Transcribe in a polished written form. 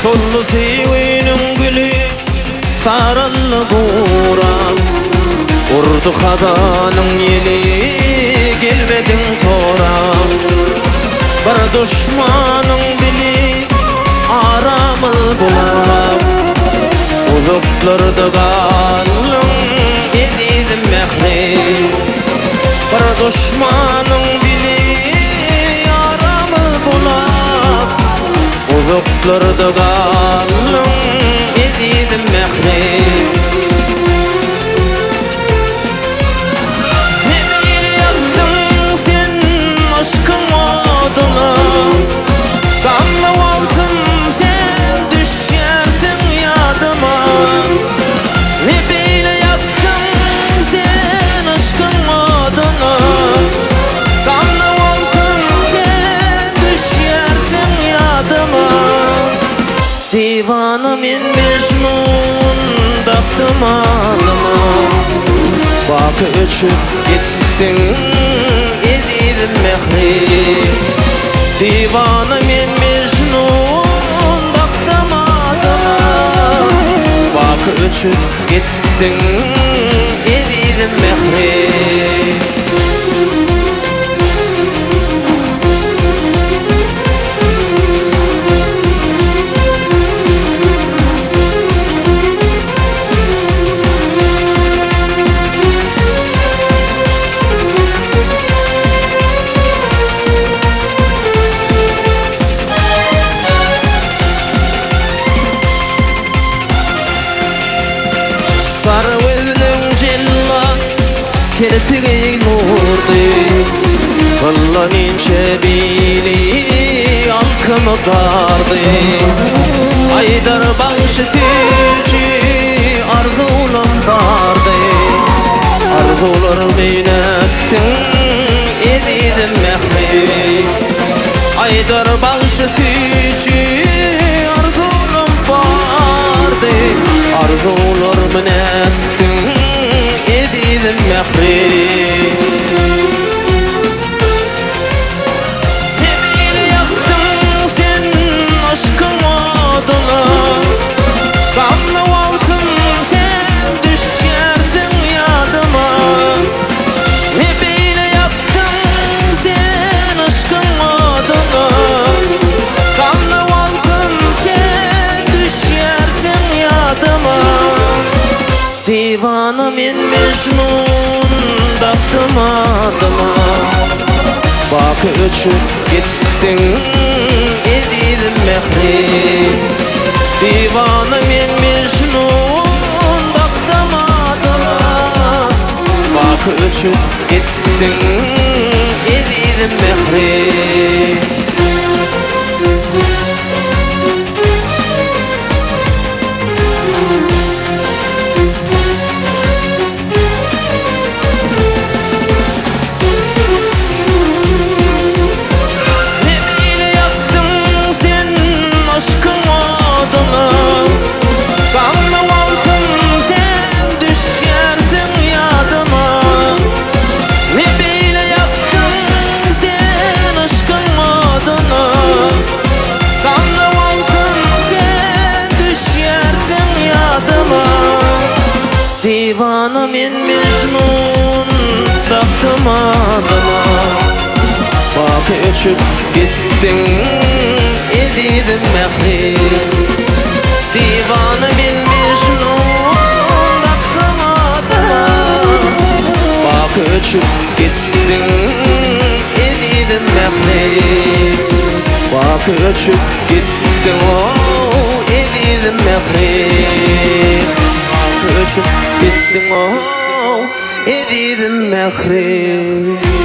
Sollu sevinin gülü sarıllı buram, urdu hadanın yeli gelmedin soram. Bir düşmanın dili aramıl bulam, uzaklarda kallın edidim mehri. Bir düşmanın dili aramıl bulam, uzaklarda kallın edidim mehri. Divana men mecnun daktım adıma, bakı öçüp gittin edidim mehri. Divana men mecnun daktım adıma, bakı öçüp gittin edidim mehri. Sarvizlim cilla kirpigi nurdi, vallanin şebili alkımı vardı. Aydar başı tücü arzulam vardı, arzular meynettin edidim mehri. Aydar başı tücü arzulam vardı, arzular menettin edidim mehri. Nebeyle yaktın sen aşkın adına, gamlı vaktim sen düşersin yadıma. Nebeyle yaktın sen aşkın adına, gamlı vaktim sen düşersin yadıma. Divana men mecnun daktım adıma, bakı öçüp gittin edidim mehri. Divana men mecnun daktım adıma, bakı öçüp gittin edidim mehri. Divana men mecnun daktım adıma, bakı öçüp gittin edidim mehri. Divana men mecnun daktım adıma, bakı öçüp gittin edidim mehri. Bakı öçüp gittin edidim mehri. Bakı öçüp gittin edidim mehri.